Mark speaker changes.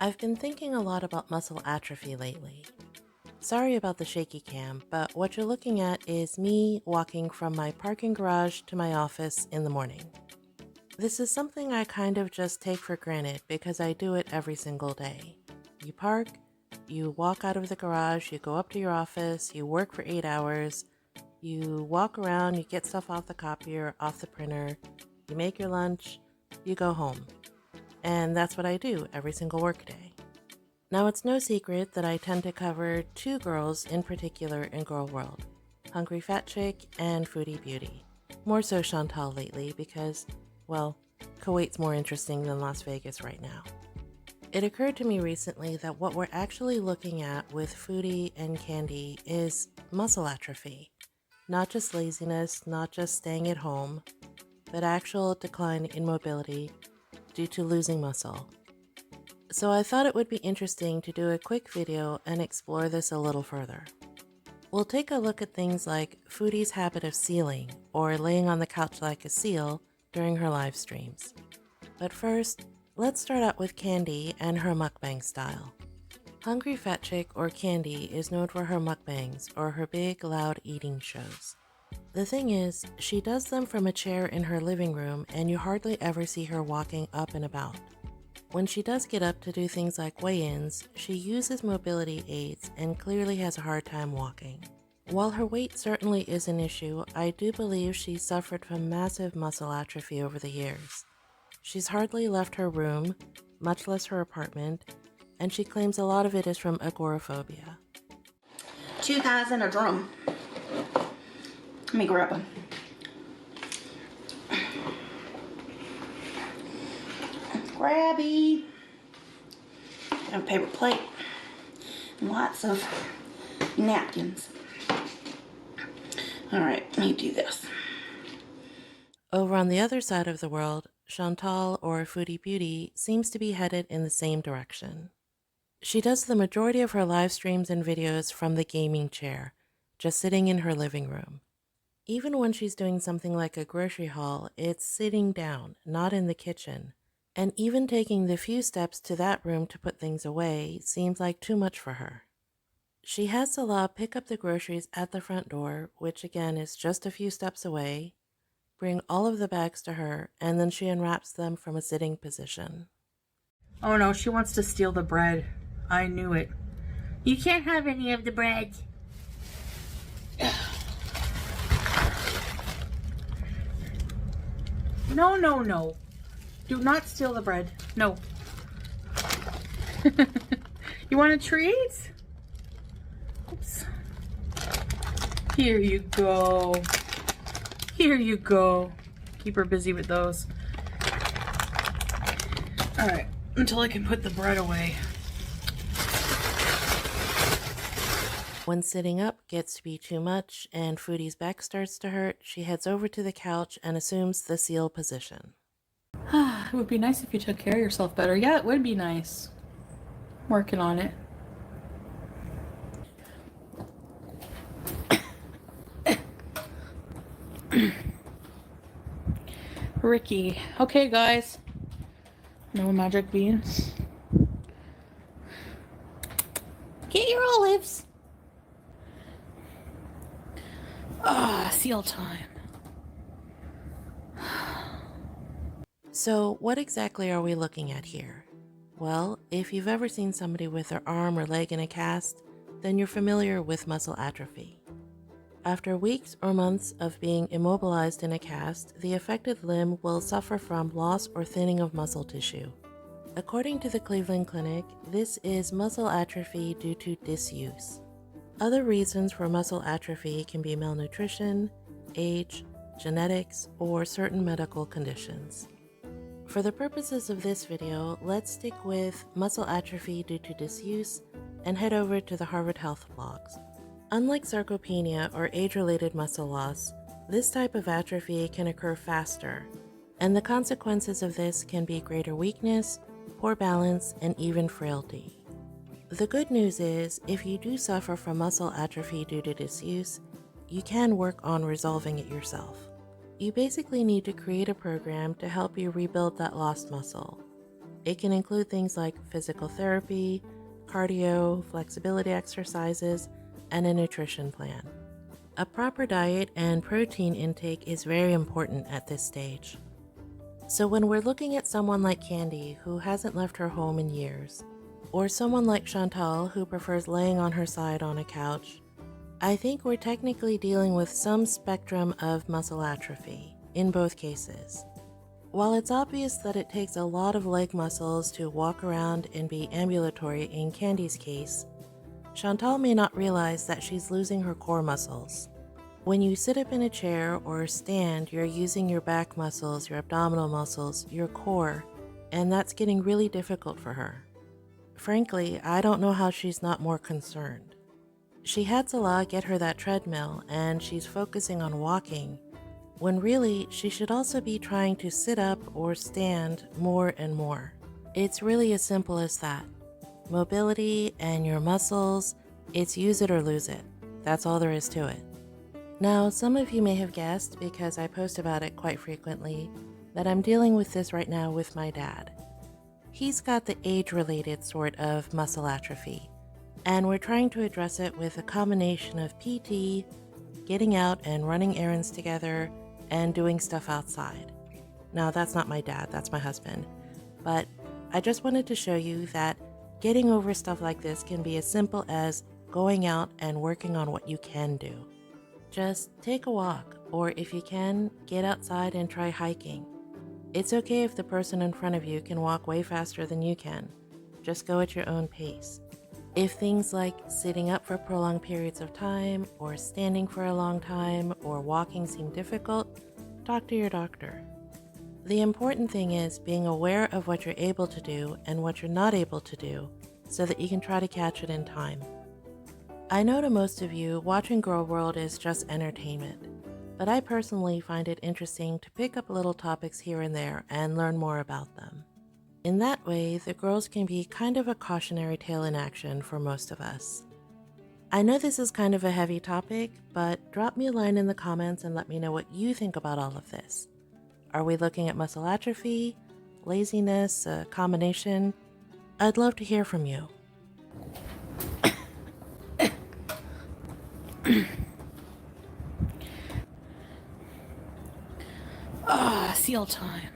Speaker 1: I've been thinking a lot about muscle atrophy lately. Sorry about the shaky cam, but what you're looking at is me walking from my parking garage to my office in the morning. This is something I kind of just take for granted because I do it every single day. You park, you walk out of the garage, you go up to your office, you work for 8 hours, you walk around, you get stuff off the copier, off the printer, you make your lunch, you go home. And that's what I do every single workday. Now, it's no secret that I tend to cover two girls in particular in Girl World, Hungry Fat Chick and Foodie Beauty. More so Chantal lately because, well, Kuwait's more interesting than Las Vegas right now. It occurred to me recently that what we're actually looking at with Foodie and Candy is muscle atrophy. Not just laziness, not just staying at home, but actual decline in mobility due to losing muscle. So I thought it would be interesting to do a quick video and explore this a little further. We'll take a look at things like Foodie's habit of sealing or laying on the couch like a seal during her live streams. But first, let's start out with Candy and her mukbang style. Hungry Fat Chick or Candy is known for her mukbangs or her big loud eating shows. The thing is, she does them from a chair in her living room and you hardly ever see her walking up and about. When she does get up to do things like weigh-ins, she uses mobility aids and clearly has a hard time walking. While her weight certainly is an issue, I do believe she suffered from massive muscle atrophy over the years. She's hardly left her room, much less her apartment, and she claims a lot of it is from agoraphobia.
Speaker 2: 2,000 a drum. Let me grab them. Grabby. And a paper plate. And lots of napkins. Alright, let me do this.
Speaker 1: Over on the other side of the world, Chantal or Foodie Beauty seems to be headed in the same direction. She does the majority of her live streams and videos from the gaming chair, just sitting in her living room. Even when she's doing something like a grocery haul, it's sitting down, not in the kitchen. And even taking the few steps to that room to put things away seems like too much for her. She has Salah pick up the groceries at the front door, which again is just a few steps away, bring all of the bags to her, and then she unwraps them from a sitting position.
Speaker 3: Oh no, she wants to steal the bread. I knew it. You can't have any of the bread. No, no, no. Do not steal the bread. No. You want a treat? Oops. Here you go. Here you go. Keep her busy with those. Alright, until I can put the bread away.
Speaker 1: When sitting up gets to be too much and Foodie's back starts to hurt, she heads over to the couch and assumes the seal position.
Speaker 3: It would be nice if you took care of yourself better. Yeah, it would be nice. Working on it. Ricky. Okay, guys. No magic beans. Get your olives. Ah, seal time.
Speaker 1: So what exactly are we looking at here? Well, if you've ever seen somebody with their arm or leg in a cast, then you're familiar with muscle atrophy. After weeks or months of being immobilized in a cast, the affected limb will suffer from loss or thinning of muscle tissue. According to the Cleveland Clinic, this is muscle atrophy due to disuse. Other reasons for muscle atrophy can be malnutrition, age, genetics, or certain medical conditions. For the purposes of this video, let's stick with muscle atrophy due to disuse and head over to the Harvard Health blogs. Unlike sarcopenia or age-related muscle loss, this type of atrophy can occur faster, and the consequences of this can be greater weakness, poor balance, and even frailty. The good news is, if you do suffer from muscle atrophy due to disuse, you can work on resolving it yourself. You basically need to create a program to help you rebuild that lost muscle. It can include things like physical therapy, cardio, flexibility exercises, and a nutrition plan. A proper diet and protein intake is very important at this stage. So when we're looking at someone like Candy, who hasn't left her home in years, or someone like Chantal, who prefers laying on her side on a couch, I think we're technically dealing with some spectrum of muscle atrophy in both cases. While it's obvious that it takes a lot of leg muscles to walk around and be ambulatory in Candy's case, Chantal may not realize that she's losing her core muscles. When you sit up in a chair or stand, you're using your back muscles, your abdominal muscles, your core, and that's getting really difficult for her. Frankly, I don't know how she's not more concerned. She had Salah get her that treadmill, and she's focusing on walking, when really she should also be trying to sit up or stand more and more. It's really as simple as that. Mobility and your muscles, it's use it or lose it. That's all there is to it. Now, some of you may have guessed, because I post about it quite frequently, that I'm dealing with this right now with my dad. He's got the age-related sort of muscle atrophy, and we're trying to address it with a combination of PT, getting out and running errands together, and doing stuff outside. Now, that's not my dad, that's my husband. But I just wanted to show you that getting over stuff like this can be as simple as going out and working on what you can do. Just take a walk, or if you can, get outside and try hiking. It's okay if the person in front of you can walk way faster than you can. Just go at your own pace. If things like sitting up for prolonged periods of time, or standing for a long time, or walking seem difficult, talk to your doctor. The important thing is being aware of what you're able to do and what you're not able to do, so that you can try to catch it in time. I know to most of you, watching Girl World is just entertainment, but I personally find it interesting to pick up little topics here and there and learn more about them. In that way, the girls can be kind of a cautionary tale in action for most of us. I know this is kind of a heavy topic, but drop me a line in the comments and let me know what you think about all of this. Are we looking at muscle atrophy, laziness, a combination? I'd love to hear from you.
Speaker 3: Seal time.